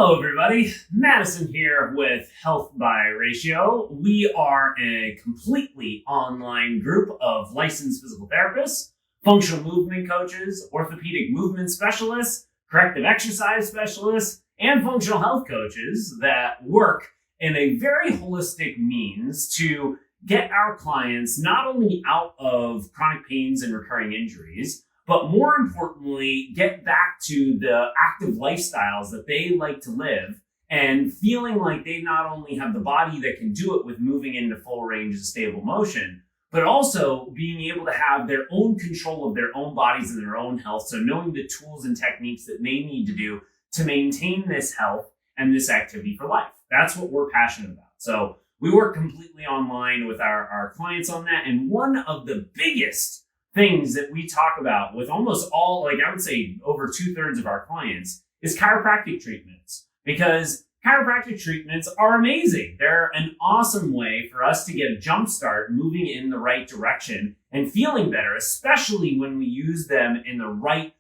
Hello everybody, Madison here with Health by Ratio. We are a completely online group of licensed physical therapists, functional movement coaches, orthopedic movement specialists, corrective exercise specialists, and functional health coaches that work in a very holistic means to get our clients not only out of chronic pains and recurring injuries, but more importantly, get back to the active lifestyles that they like to live and feeling like they not only have the body that can do it with moving into full range of stable motion, but also being able to have their own control of their own bodies and their own health. So knowing the tools and techniques that they need to do to maintain this health and this activity for life. That's what we're passionate about. So we work completely online with our clients on that. And one of the biggest things that we talk about with almost all, like I would say over 2/3 of our clients, is chiropractic treatments, because chiropractic treatments are amazing. They're an awesome way for us to get a jump start moving in the right direction and feeling better, especially when we use them in the right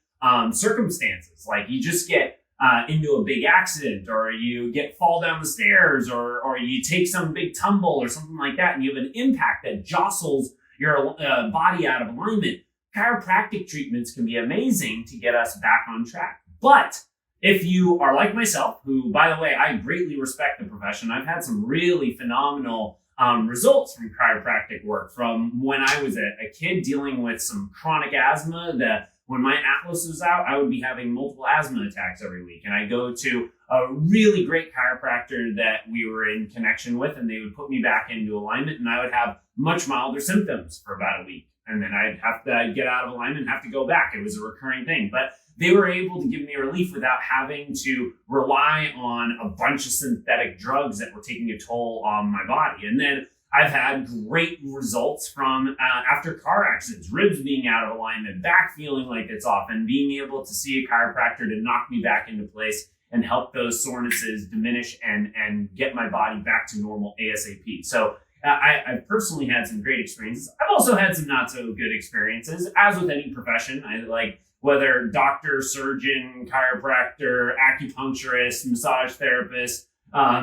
circumstances. Like you just get into a big accident, or you fall down the stairs, or you take some big tumble or something like that, and you have an impact that jostles your body out of alignment. Chiropractic treatments can be amazing to get us back on track. But if you are like myself, who, by the way, I greatly respect the profession, I've had some really phenomenal results from chiropractic work from when I was a kid dealing with some chronic asthma, that when my atlas was out, I would be having multiple asthma attacks every week. And I go to a really great chiropractor that we were in connection with, and they would put me back into alignment, and I would have much milder symptoms for about a week. And then I'd have to get out of alignment and have to go back. It was a recurring thing. But they were able to give me relief without having to rely on a bunch of synthetic drugs that were taking a toll on my body. And then I've had great results from after car accidents, ribs being out of alignment, back feeling like it's off, and being able to see a chiropractor to knock me back into place and help those sorenesses diminish and get my body back to normal ASAP. So I've personally had some great experiences. I've also had some not so good experiences, as with any profession. I like whether doctor, surgeon, chiropractor, acupuncturist, massage therapist,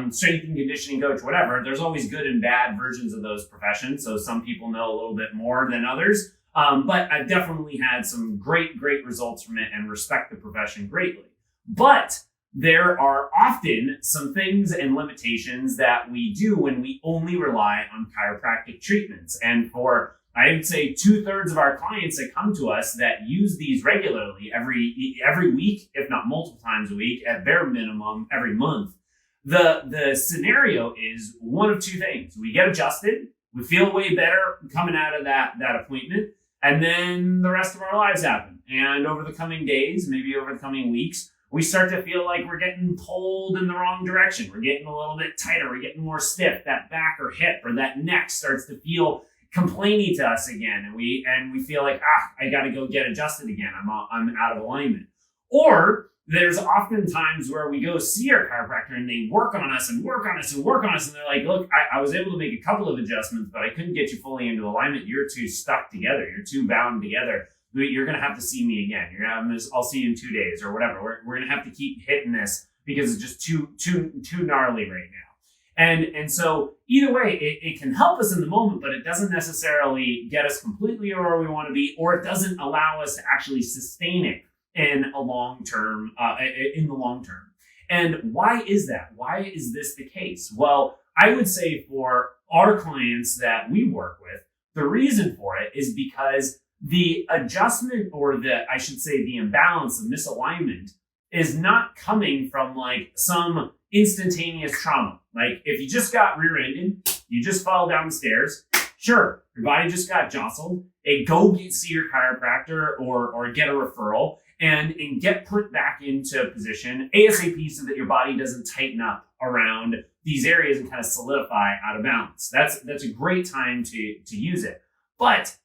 strength and conditioning coach, whatever. There's always good and bad versions of those professions. So some people know a little bit more than others. But I've definitely had some great results from it and respect the profession greatly. But there are often some things and limitations that we do when we only rely on chiropractic treatments. And for, I would say, 2/3 of our clients that come to us that use these regularly every week, if not multiple times a week, at bare minimum every month, the scenario is one of two things. We get adjusted, we feel way better coming out of that appointment, and then the rest of our lives happen. And over the coming days, maybe over the coming weeks, we start to feel like we're getting pulled in the wrong direction. We're getting a little bit tighter. We're getting more stiff. That back or hip or that neck starts to feel complaining to us again. And we feel like, I got to go get adjusted again. I'm out of alignment. Or there's often times where we go see our chiropractor and they work on us and work on us and work on us. And they're like, look, I was able to make a couple of adjustments, but I couldn't get you fully into alignment. You're too stuck together. You're too bound together. You're going to have to see me again. I'll see you in 2 days or whatever. We're going to have to keep hitting this because it's just too gnarly right now. And so either way, it can help us in the moment, but it doesn't necessarily get us completely where we want to be, or it doesn't allow us to actually sustain it in the long term. And why is that? Why is this the case? Well, I would say for our clients that we work with, the reason for it is because the adjustment, or the imbalance of misalignment, is not coming from like some instantaneous trauma. Like if you just got rear-ended, you just fell down the stairs, sure, your body just got jostled, go see your chiropractor or get a referral and get put back into position ASAP so that your body doesn't tighten up around these areas and kind of solidify out of balance. That's a great time to use it. But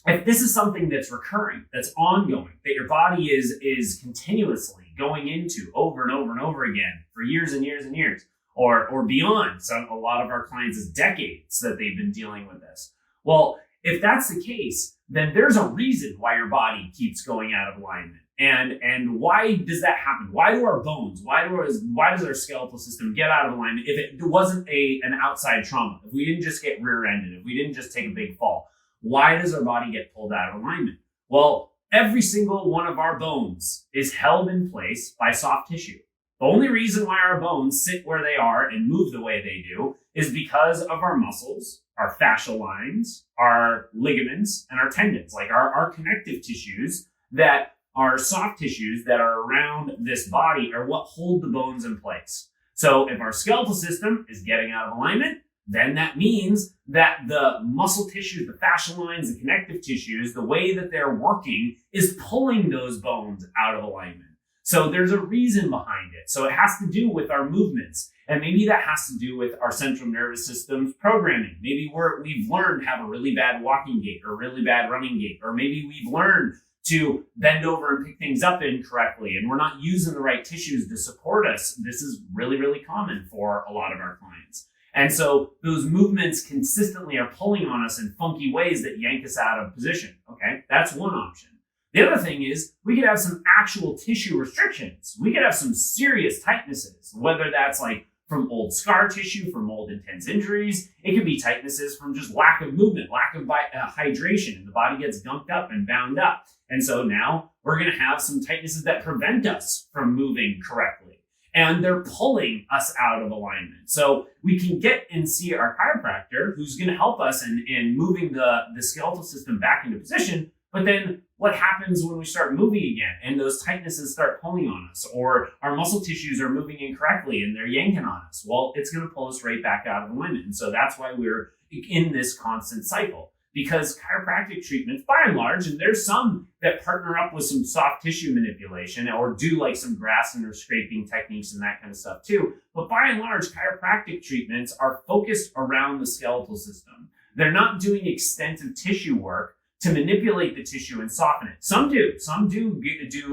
if this is something that's recurring, that's ongoing, that your body is continuously going into over and over and over again for years and years and years, or beyond, a lot of our clients is decades that they've been dealing with this. Well, if that's the case, then there's a reason why your body keeps going out of alignment. And why does that happen? Why do our bones, why does our skeletal system get out of alignment if it wasn't an outside trauma? If we didn't just get rear-ended, if we didn't just take a big fall, why does our body get pulled out of alignment? Well, every single one of our bones is held in place by soft tissue. The only reason why our bones sit where they are and move the way they do is because of our muscles, our fascial lines, our ligaments, and our tendons, like our connective tissues that are soft tissues that are around this body are what hold the bones in place. So if our skeletal system is getting out of alignment, then that means that the muscle tissues, the fascial lines, the connective tissues, the way that they're working is pulling those bones out of alignment. So there's a reason behind it. So it has to do with our movements. And maybe that has to do with our central nervous system's programming. Maybe we've learned to have a really bad walking gait or really bad running gait. Or maybe we've learned to bend over and pick things up incorrectly, and we're not using the right tissues to support us. This is really, really common for a lot of our clients. And so those movements consistently are pulling on us in funky ways that yank us out of position. Okay, that's one option. The other thing is we could have some actual tissue restrictions. We could have some serious tightnesses, whether that's like from old scar tissue, from old intense injuries. It could be tightnesses from just lack of movement, lack of hydration, and the body gets gunked up and bound up. And so now we're going to have some tightnesses that prevent us from moving correctly. And they're pulling us out of alignment. So we can get and see our chiropractor who's going to help us in moving the skeletal system back into position. But then what happens when we start moving again and those tightnesses start pulling on us, or our muscle tissues are moving incorrectly and they're yanking on us? Well, it's going to pull us right back out of alignment. And so that's why we're in this constant cycle. Because chiropractic treatments, by and large, and there's some that partner up with some soft tissue manipulation or do like some grasping or scraping techniques and that kind of stuff too. But by and large, chiropractic treatments are focused around the skeletal system. They're not doing extensive tissue work to manipulate the tissue and soften it. Some do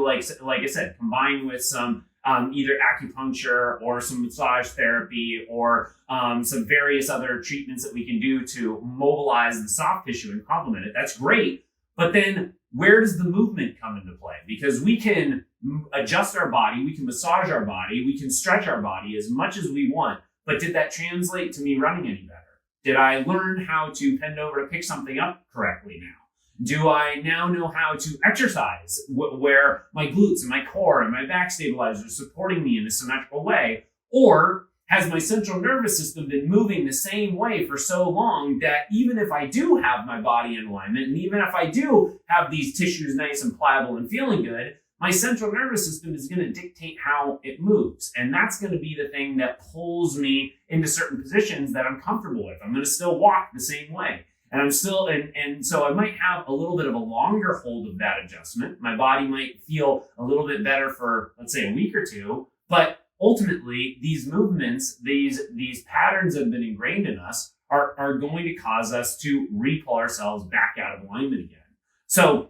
like I said, combine with some either acupuncture or some massage therapy or some various other treatments that we can do to mobilize the soft tissue and complement it. That's great. But then where does the movement come into play? Because we can adjust our body, we can massage our body, we can stretch our body as much as we want. But did that translate to me running any better? Did I learn how to bend over to pick something up correctly now? Do I now know how to exercise where my glutes and my core and my back stabilizers are supporting me in a symmetrical way? Or has my central nervous system been moving the same way for so long that even if I do have my body in alignment, and even if I do have these tissues nice and pliable and feeling good, my central nervous system is going to dictate how it moves. And that's going to be the thing that pulls me into certain positions that I'm comfortable with. I'm going to still walk the same way. And I'm still, and so I might have a little bit of a longer hold of that adjustment. My body might feel a little bit better for, let's say, a week or two. But ultimately, these movements, these patterns that have been ingrained in us are going to cause us to re-pull ourselves back out of alignment again. So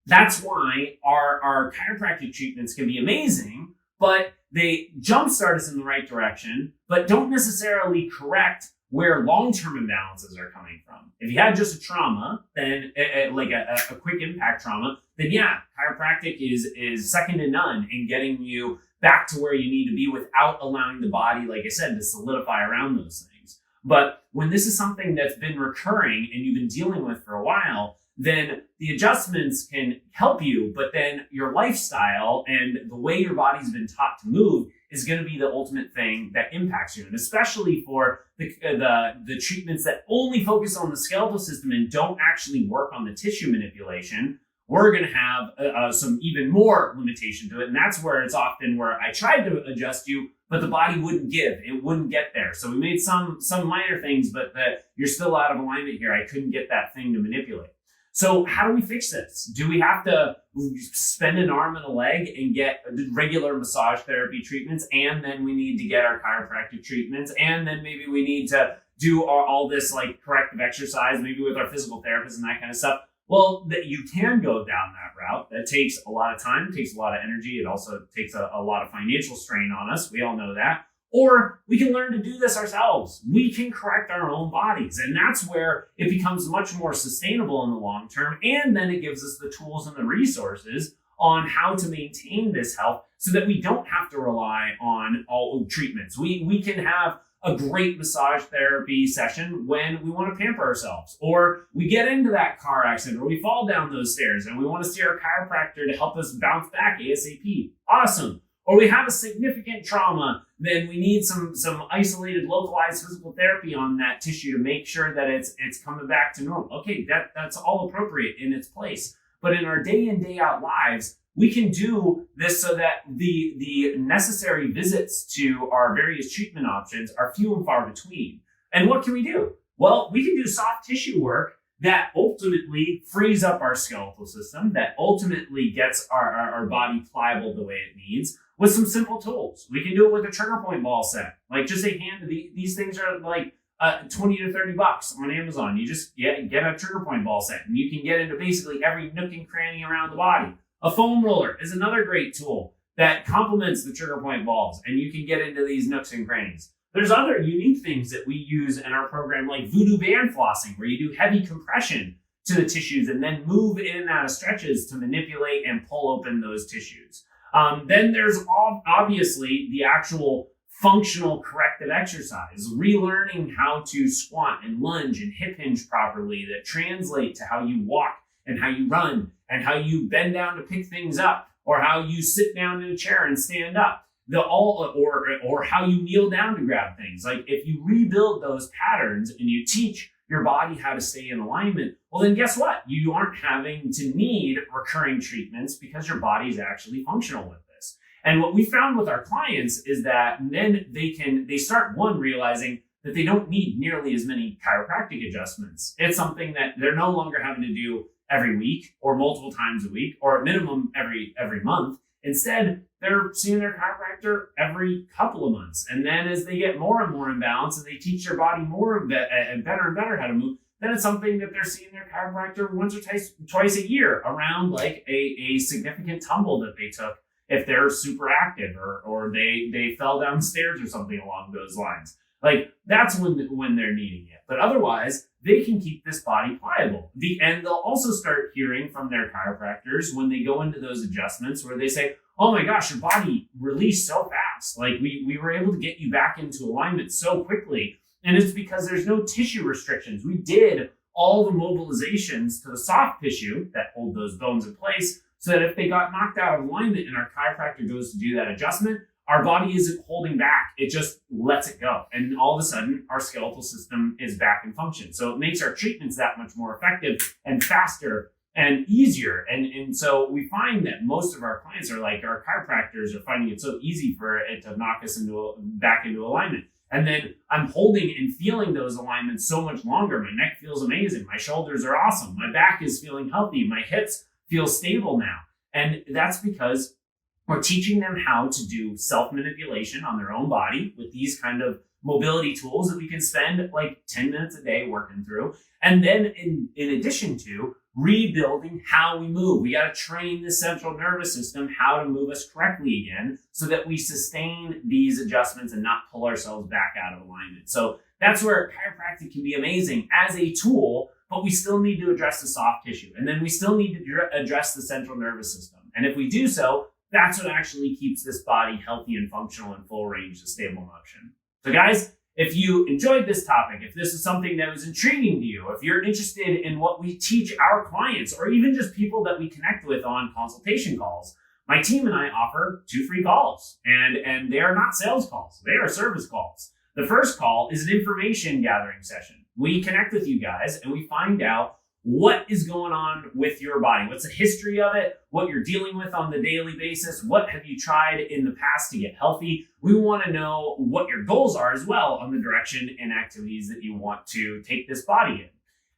that's why our chiropractic treatments can be amazing, but they jumpstart us in the right direction, but don't necessarily correct where long-term imbalances are coming from. If you had just a trauma, then like a quick impact trauma, then yeah, chiropractic is second to none in getting you back to where you need to be without allowing the body, like I said, to solidify around those things. But when this is something that's been recurring and you've been dealing with for a while, then the adjustments can help you, but then your lifestyle and the way your body's been taught to move is going to be the ultimate thing that impacts you. And especially for the treatments that only focus on the skeletal system and don't actually work on the tissue manipulation, we're going to have some even more limitation to it. And that's where it's often where I tried to adjust you, but the body wouldn't give. It wouldn't get there. So we made some minor things, but that you're still out of alignment here. I couldn't get that thing to manipulate. So how do we fix this? Do we have to spend an arm and a leg and get regular massage therapy treatments, and then we need to get our chiropractic treatments, and then maybe we need to do all this like corrective exercise, maybe with our physical therapist and that kind of stuff? Well, that you can go down that route. That takes a lot of time, takes a lot of energy. It also takes a lot of financial strain on us. We all know that. Or we can learn to do this ourselves. We can correct our own bodies. And that's where it becomes much more sustainable in the long term. And then it gives us the tools and the resources on how to maintain this health so that we don't have to rely on all treatments. We can have a great massage therapy session when we want to pamper ourselves, or we get into that car accident, or we fall down those stairs and we want to see our chiropractor to help us bounce back ASAP. Awesome. Or we have a significant trauma, then we need some isolated, localized physical therapy on that tissue to make sure that it's coming back to normal. Okay, that's all appropriate in its place. But in our day in, day out lives, we can do this so that the necessary visits to our various treatment options are few and far between. And what can we do? Well, we can do soft tissue work that ultimately frees up our skeletal system, that ultimately gets our body pliable the way it needs with some simple tools. We can do it with a trigger point ball set. Like just a hand, these things are like 20 to 30 bucks on Amazon. You just get a trigger point ball set and you can get into basically every nook and cranny around the body. A foam roller is another great tool that complements the trigger point balls, and you can get into these nooks and crannies. There's other unique things that we use in our program, like voodoo band flossing, where you do heavy compression to the tissues and then move in and out of stretches to manipulate and pull open those tissues. Then there's obviously the actual functional corrective exercise, relearning how to squat and lunge and hip hinge properly that translate to how you walk and how you run and how you bend down to pick things up, or how you sit down in a chair and stand up, or how you kneel down to grab things. Like if you rebuild those patterns and you teach your body how to stay in alignment, well then guess what? You aren't having to need recurring treatments because your body is actually functional with this. And what we found with our clients is that then they start realizing that they don't need nearly as many chiropractic adjustments. It's something that they're no longer having to do every week or multiple times a week, or at minimum every month. Instead, they're seeing their chiropractor every couple of months. And then as they get more and more imbalanced and they teach their body more and better how to move, then it's something that they're seeing their chiropractor once or twice a year around like a significant tumble that they took if they're super active, or they fell downstairs or something along those lines. Like that's when they're needing it. But otherwise, they can keep this body pliable. And they'll also start hearing from their chiropractors when they go into those adjustments where they say, oh my gosh, your body released so fast. Like we were able to get you back into alignment so quickly. And it's because there's no tissue restrictions. We did all the mobilizations to the soft tissue that hold those bones in place so that if they got knocked out of alignment and our chiropractor goes to do that adjustment, our body isn't holding back. It just lets it go. And all of a sudden, our skeletal system is back in function. So it makes our treatments that much more effective and faster and easier. And so we find that most of our clients are like, our chiropractors are finding it so easy for it to knock us back into alignment. And then I'm holding and feeling those alignments so much longer. My neck feels amazing. My shoulders are awesome. My back is feeling healthy. My hips feel stable now. And that's because we're teaching them how to do self-manipulation on their own body with these kind of mobility tools that we can spend like 10 minutes a day working through. And then in addition to rebuilding how we move, we got to train the central nervous system how to move us correctly again so that we sustain these adjustments and not pull ourselves back out of alignment. So that's where chiropractic can be amazing as a tool, but we still need to address the soft tissue. And then we still need to address the central nervous system. And if we do so, that's what actually keeps this body healthy and functional in full range of stable motion. So guys, if you enjoyed this topic, if this is something that was intriguing to you, if you're interested in what we teach our clients, or even just people that we connect with on consultation calls, my team and I offer 2 free calls. And they are not sales calls. They are service calls. The first call is an information gathering session. We connect with you guys and we find out what is going on with your body? What's the history of it? What you're dealing with on the daily basis? What have you tried in the past to get healthy? We want to know what your goals are as well on the direction and activities that you want to take this body in.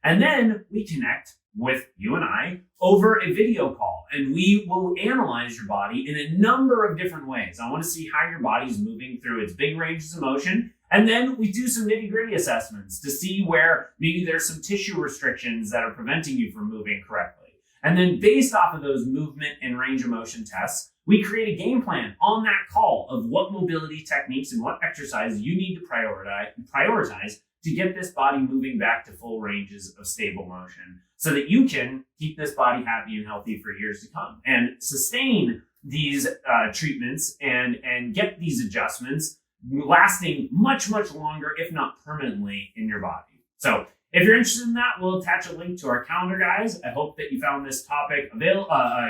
And then we connect with you and I over a video call, and we will analyze your body in a number of different ways. I want to see how your body's moving through its big ranges of motion. And then we do some nitty-gritty assessments to see where maybe there's some tissue restrictions that are preventing you from moving correctly. And then based off of those movement and range of motion tests, We create a game plan on that call of what mobility techniques and what exercise you need to prioritize to get this body moving back to full ranges of stable motion so that you can keep this body happy and healthy for years to come and sustain these treatments and get these adjustments lasting much, much longer, if not permanently, in your body. So if you're interested in that, we'll attach a link to our calendar, guys. I hope that you found this topic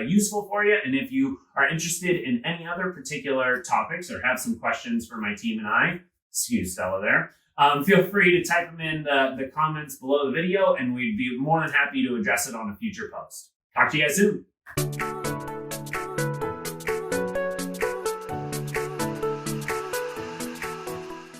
useful for you. And if you are interested in any other particular topics or have some questions for my team and I, excuse Stella there, feel free to type them in the comments below the video, and we'd be more than happy to address it on a future post. Talk to you guys soon.